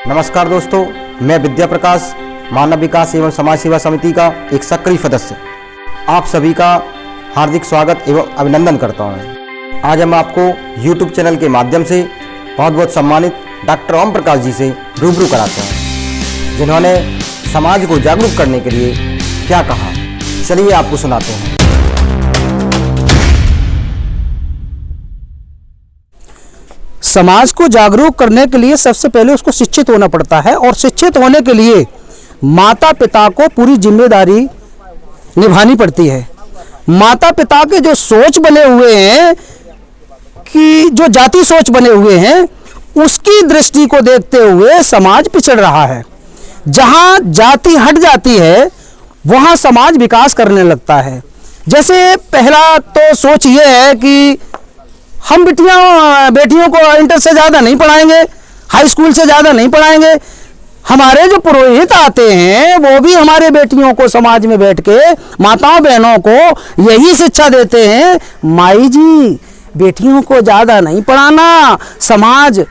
नमस्कार दोस्तों, मैं विद्या प्रकाश मानव विकास एवं समाज सेवा समिति का एक सक्रिय सदस्य आप सभी का हार्दिक स्वागत एवं अभिनंदन करता हूं। आज हम आपको YouTube चैनल के माध्यम से बहुत बहुत सम्मानित डॉक्टर ओम प्रकाश जी से रूबरू कराते हैं, जिन्होंने समाज को जागरूक करने के लिए क्या कहा। चलिए आपको सुनाते हैं। समाज को जागरूक करने के लिए सबसे पहले उसको शिक्षित होना पड़ता है, और शिक्षित होने के लिए माता पिता को पूरी जिम्मेदारी निभानी पड़ती है। माता पिता के जो सोच बने हुए हैं, कि जो जाति सोच बने हुए हैं, उसकी दृष्टि को देखते हुए समाज पिछड़ रहा है। जहां जाति हट जाती है वहां समाज विकास करने लगता है। जैसे पहला तो सोच ये है कि हम बेटियों को इंटर से ज़्यादा नहीं पढ़ाएंगे, हाई स्कूल से ज़्यादा नहीं पढ़ाएंगे। हमारे जो पुरोहित आते हैं वो भी हमारे बेटियों को समाज में बैठ के माताओं बहनों को यही शिक्षा देते हैं, माई जी बेटियों को ज़्यादा नहीं पढ़ाना, समाज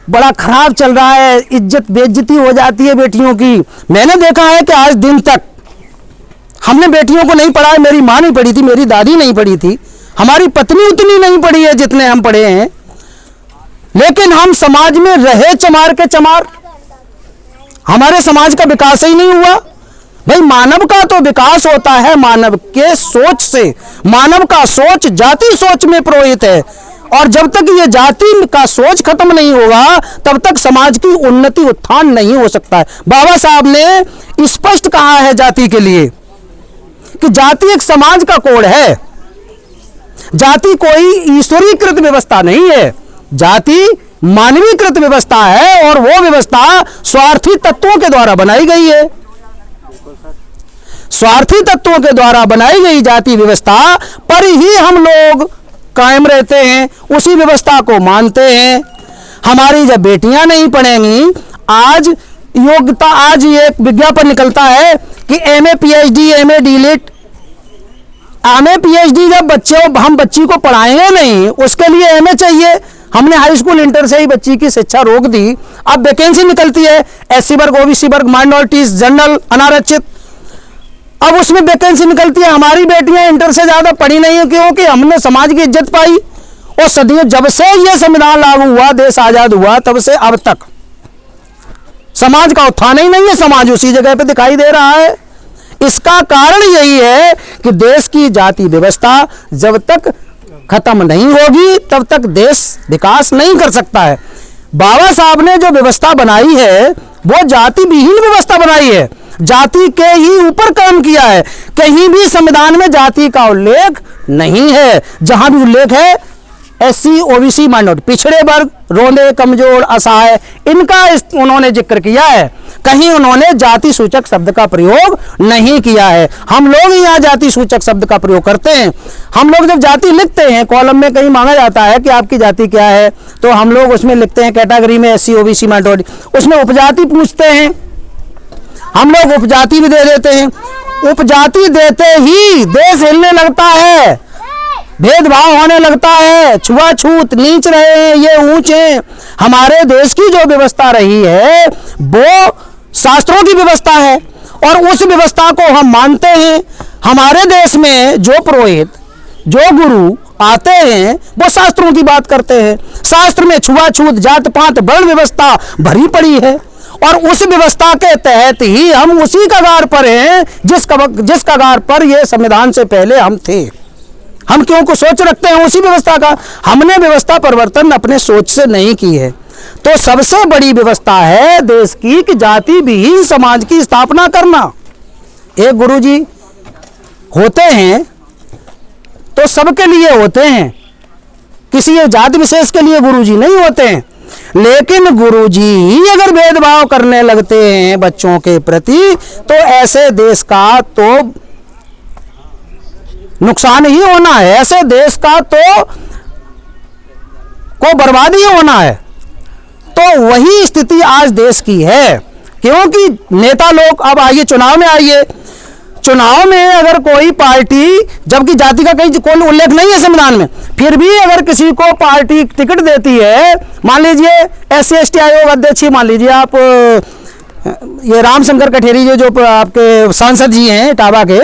बड़ा खराब चल रहा है, इज्जत बेइज्जती हो जाती है बेटियों की। मैंने देखा है कि आज दिन तक हमने बेटियों को नहीं पढ़ाया। मेरी माँ नहीं पढ़ी थी, मेरी दादी नहीं पढ़ी थी, हमारी पत्नी उतनी नहीं पढ़ी है जितने हम पढ़े हैं, लेकिन हम समाज में रहे चमार के चमार। हमारे समाज का विकास ही नहीं हुआ। भाई मानव का तो विकास होता है मानव के सोच से। मानव का सोच जाति सोच में पुरोहित है, और जब तक ये जाति का सोच खत्म नहीं होगा तब तक समाज की उन्नति उत्थान नहीं हो सकता है। बाबा साहब ने स्पष्ट कहा है जाति के लिए कि जाति एक समाज का कोड है। जाति कोई ईश्वरीकृत व्यवस्था नहीं है, जाति मानवीकृत व्यवस्था है, और वो व्यवस्था स्वार्थी तत्वों के द्वारा बनाई गई है। स्वार्थी तत्वों के द्वारा बनाई गई जाति व्यवस्था पर ही हम लोग कायम रहते हैं, उसी व्यवस्था को मानते हैं। हमारी जब बेटियां नहीं पढ़ेंगी, आज योग्यता, आज ये विज्ञापन निकलता है कि MA PhD MA DLit, MA PhD जब हम बच्ची को पढ़ाएंगे नहीं, उसके लिए MA चाहिए। हमने हाई स्कूल इंटर से ही बच्ची की शिक्षा रोक दी। अब वैकेंसी निकलती है SC वर्ग, OBC वर्ग, माइनॉरिटीज, जनरल, अनारक्षित, अब उसमें वैकेंसी निकलती है। हमारी बेटियां इंटर से ज्यादा पढ़ी नहीं है, क्योंकि हमने समाज की इज्जत पाई। और सदियों जब से ये संविधान लागू हुआ, देश आजाद हुआ, तब से अब तक समाज का उत्थान ही नहीं है, समाज उसी जगह पे दिखाई दे रहा है। इसका कारण यही है कि देश की जाति व्यवस्था जब तक खत्म नहीं होगी तब तक देश विकास नहीं कर सकता है। बाबा साहब ने जो व्यवस्था बनाई है वो जाति विहीन व्यवस्था बनाई है, जाति के ही ऊपर काम किया है। कहीं भी संविधान में जाति का उल्लेख नहीं है। जहां भी उल्लेख है SC OBC माइनॉरिटी, पिछड़े वर्ग, रोंदे, कमजोर, असहाय, इनका उन्होंने जिक्र किया है। कहीं उन्होंने जाति सूचक शब्द का प्रयोग नहीं किया है। हम लोग यहाँ जाति सूचक शब्द का प्रयोग करते हैं। हम लोग जब जाति लिखते हैं, कॉलम में कहीं मांगा जाता है कि आपकी जाति क्या है, तो हम लोग उसमें लिखते हैं कैटेगरी में SC OBC माइनॉरिटी, उसमें उपजाति पूछते हैं, हम लोग उपजाति भी दे देते हैं। उपजाति देते ही देश हिलने लगता है, भेदभाव होने लगता है, छुआछूत, नीच रहे हैं, ये ऊंच हैं। हमारे देश की जो व्यवस्था रही है वो शास्त्रों की व्यवस्था है, और उस व्यवस्था को हम मानते हैं। हमारे देश में जो पुरोहित, जो गुरु आते हैं वो शास्त्रों की बात करते हैं। शास्त्र में छुआछूत, जात पात, वर्ण व्यवस्था भरी पड़ी है, और उस व्यवस्था के तहत ही हम उसी कगार पर हैं जिस कगार पर ये संविधान से पहले हम थे। हम क्यों को सोच रखते हैं उसी व्यवस्था का। हमने व्यवस्था परिवर्तन अपने सोच से नहीं की है। तो सबसे बड़ी व्यवस्था है देश की कि जाति विहीन समाज की स्थापना करना। एक गुरुजी होते हैं तो सबके लिए होते हैं, किसी एक जाति विशेष के लिए गुरुजी नहीं होते हैं। लेकिन गुरुजी ही अगर भेदभाव करने लगते हैं बच्चों के प्रति, तो ऐसे देश का तो नुकसान ही होना है, ऐसे देश का तो को बर्बादी होना है। तो वही स्थिति आज देश की है, क्योंकि नेता लोग, अब आइए चुनाव में आइए, चुनाव में अगर कोई पार्टी, जबकि जाति का कहीं कोई उल्लेख नहीं है संविधान में, फिर भी अगर किसी को पार्टी टिकट देती है, मान लीजिए SC/ST आयोग अध्यक्ष, मान लीजिए आप ये रामशंकर कठेरी जो आपके सांसद जी हैं इटावा के,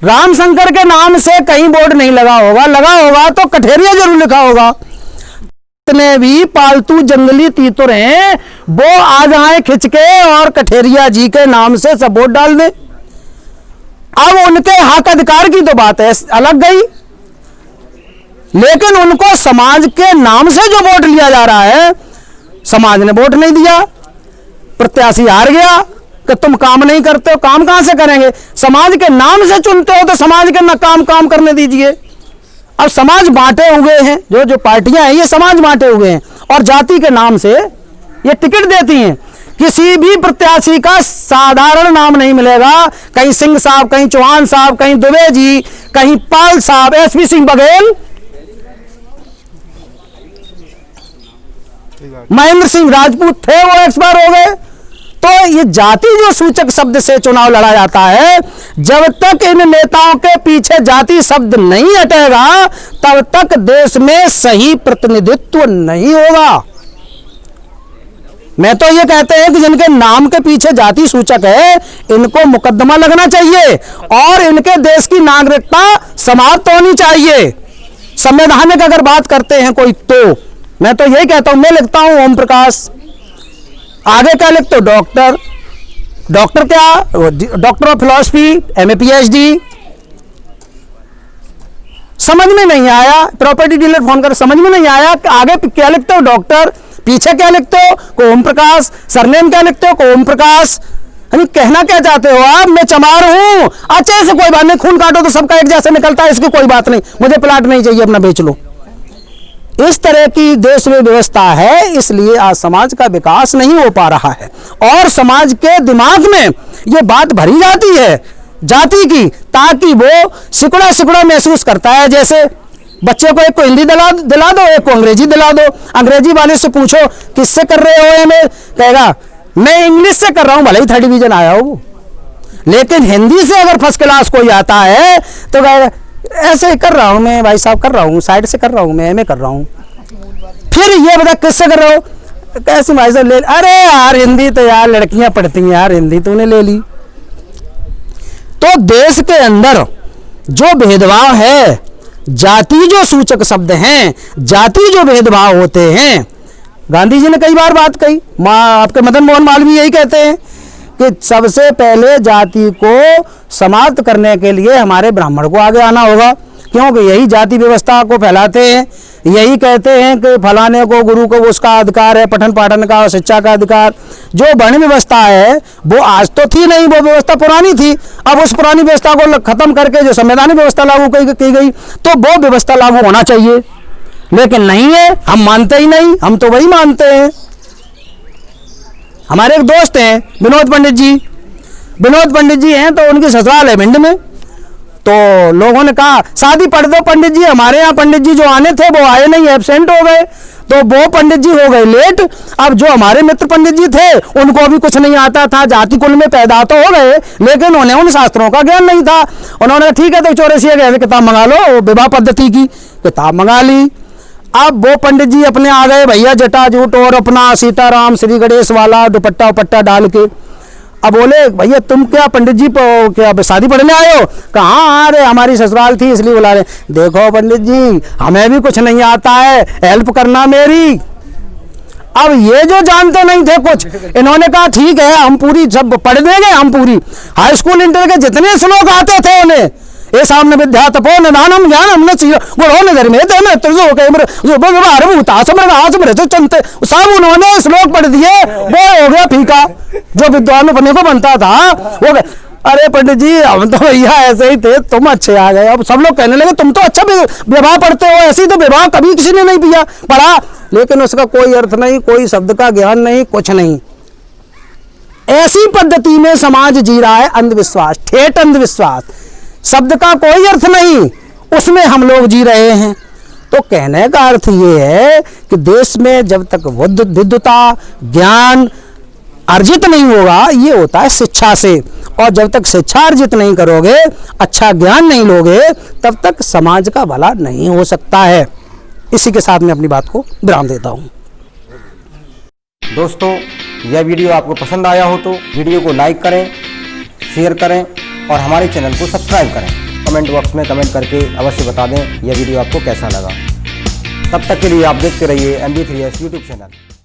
रामशंकर के नाम से कहीं बोर्ड नहीं लगा होगा तो कठेरिया जरूर लिखा होगा। जितने भी पालतू जंगली तीतुर हैं वो आ जाए खिंच के और कठेरिया जी के नाम से सब वोट डाल दें। अब उनके हक अधिकार की तो बात है अलग गई, लेकिन उनको समाज के नाम से जो वोट लिया जा रहा है, समाज ने वोट नहीं दिया, प्रत्याशी हार गया कि तुम काम नहीं करते हो, काम कहां से करेंगे? समाज के नाम से चुनते हो तो समाज के न काम करने दीजिए। अब समाज बांटे हुए हैं, जो पार्टियां हैं ये समाज बांटे हुए हैं और जाति के नाम से ये टिकट देती हैं। किसी भी प्रत्याशी का साधारण नाम नहीं मिलेगा, कहीं सिंह साहब, कहीं चौहान साहब, कहीं दुबे जी, कहीं पाल साहब, SP सिंह बघेल, महेंद्र सिंह राजपूत थे, वो एक्सपायर हो गए। तो ये जाति जो सूचक शब्द से चुनाव लड़ा जाता है, जब तक इन नेताओं के पीछे जाति शब्द नहीं हटेगा तब तक देश में सही प्रतिनिधित्व नहीं होगा। मैं तो ये कहते हैं कि जिनके नाम के पीछे जाति सूचक है इनको मुकदमा लगना चाहिए और इनके देश की नागरिकता समाप्त होनी चाहिए। संवैधानिक अगर बात करते हैं कोई, तो मैं तो यही कहता हूं, मैं लिखता हूं ओम प्रकाश, आगे क्या लिखते हो? डॉक्टर क्या? Doctor of philosophy, MA PhD। समझ में नहीं आया, प्रॉपर्टी डीलर फोन कर, समझ में नहीं आया आगे क्या लिखते हो? डॉक्टर, पीछे क्या लिखते हो? को ओम प्रकाश, सरनेम क्या लिखते हो? को ओम प्रकाश। कहना क्या चाहते हो आप? मैं चमार हूं। अच्छा, ऐसे कोई बात नहीं, खून काटो तो सबका एक जैसे निकलता है, इसकी कोई बात नहीं, मुझे प्लाट नहीं चाहिए, अपना बेच लो। इस तरह की देश में व्यवस्था है, इसलिए आज समाज का विकास नहीं हो पा रहा है और समाज के दिमाग में ये बात भरी जाती है जाति की, ताकि वो सिकुड़ा सिकुड़ा महसूस करता है। जैसे बच्चे को एक को हिंदी दिला दो, एक को अंग्रेजी दिला दो, अंग्रेजी वाले से पूछो किससे कर रहे हो MA, कहेगा मैं इंग्लिश से कर रहा हूं, भले ही 3rd डिवीजन आया हो। लेकिन हिंदी से अगर फर्स्ट क्लास कोई आता है तो कहेगा ऐसे कर रहा हूं मैं भाई साहब, कर रहा हूं, साइड से कर रहा हूं, मैं MA कर रहा हूं। फिर ये बता किससे कर रहे हो? कैसे भाई साहब ले, अरे यार हिंदी तो यार लड़कियां पढ़ती हैं यार, हिंदी तूने ले ली। तो देश के अंदर जो भेदभाव है, जाति जो सूचक शब्द हैं, जाति जो भेदभाव होते हैं, गांधी जी ने कई बार बात कही, आपके मदन मोहन मालवीय यही कहते हैं कि सबसे पहले जाति को समाप्त करने के लिए हमारे ब्राह्मण को आगे आना होगा, क्योंकि यही जाति व्यवस्था को फैलाते हैं। यही कहते हैं कि फलाने को, गुरु को उसका अधिकार है, पठन पाठन का और शिक्षा का अधिकार। जो वर्ण व्यवस्था है वो आज तो थी नहीं, वो व्यवस्था पुरानी थी। अब उस पुरानी व्यवस्था को खत्म करके जो संवैधानिक व्यवस्था लागू की गई, तो वो व्यवस्था लागू होना चाहिए, लेकिन नहीं है, हम मानते ही नहीं, हम तो वही मानते हैं। हमारे एक दोस्त हैं विनोद पंडित जी हैं, तो उनकी ससुराल है भिंड में। तो लोगों ने कहा शादी पढ़ दो पंडित जी, हमारे यहाँ पंडित जी जो आने थे वो आए नहीं, एब्सेंट हो गए, तो वो पंडित जी हो गए लेट। अब जो हमारे मित्र पंडित जी थे उनको भी कुछ नहीं आता था, जाति कुल में पैदा तो हो गए लेकिन उन्हें उन शास्त्रों का ज्ञान नहीं था। उन्होंने ठीक है तो चौरसिया गए किताब मंगा लो, विवाह पद्धति की किताब मंगा ली। अब वो पंडित जी अपने आ गए भैया जटाजूट और अपना सीताराम श्री गणेश वाला दुपट्टा उपट्टा डाल के। अब बोले भैया तुम क्या पंडित जी क्या शादी पढ़ने आए हो? कहाँ? अरे हमारी ससुराल थी इसलिए बुला रहे। देखो पंडित जी हमें भी कुछ नहीं आता है, हेल्प करना मेरी। अब ये जो जानते नहीं थे कुछ, इन्होंने कहा ठीक है हम पूरी सब पढ़ देंगे, हम पूरी हाई स्कूल इंटर के जितने श्लोक आते थे उन्हें, ये सामने विद्या तपो निधानम ज्ञानम न गुणो निधर में थे चलते सब उन्होंने श्लोक पढ़ दिए, वो हो गया फीका जो विद्वान बनने को बनता था वो गया। अरे पंडित जी हम तो भैया ऐसे ही थे, तुम अच्छे आ गए। अब सब लोग कहने लगे तुम तो अच्छा विवाह पढ़ते हो, ऐसे ही तो विवाह कभी किसी ने नहीं पढ़ा, लेकिन उसका कोई अर्थ नहीं, कोई शब्द का ज्ञान नहीं, कुछ नहीं। ऐसी पद्धति में समाज जी रहा है, अंधविश्वास, ठेठ अंधविश्वास, शब्द का कोई अर्थ नहीं, उसमें हम लोग जी रहे हैं। तो कहने का अर्थ ये है कि देश में जब तक विद्वता, ज्ञान, अर्जित नहीं होगा, ये होता है शिक्षा से। और जब तक शिक्षा अर्जित नहीं करोगे, अच्छा ज्ञान नहीं लोगे, तब तक समाज का भला नहीं हो सकता है। इसी के साथ मैं अपनी बात को विराम देता हूँ। दोस्तों, यह वीडियो आपको पसंद आया हो तो वीडियो को लाइक करें, शेयर करें और हमारे चैनल को सब्सक्राइब करें। कमेंट बॉक्स में कमेंट करके अवश्य बता दें यह वीडियो आपको कैसा लगा। तब तक के लिए आप देखते रहिए MB3S यूट्यूब चैनल।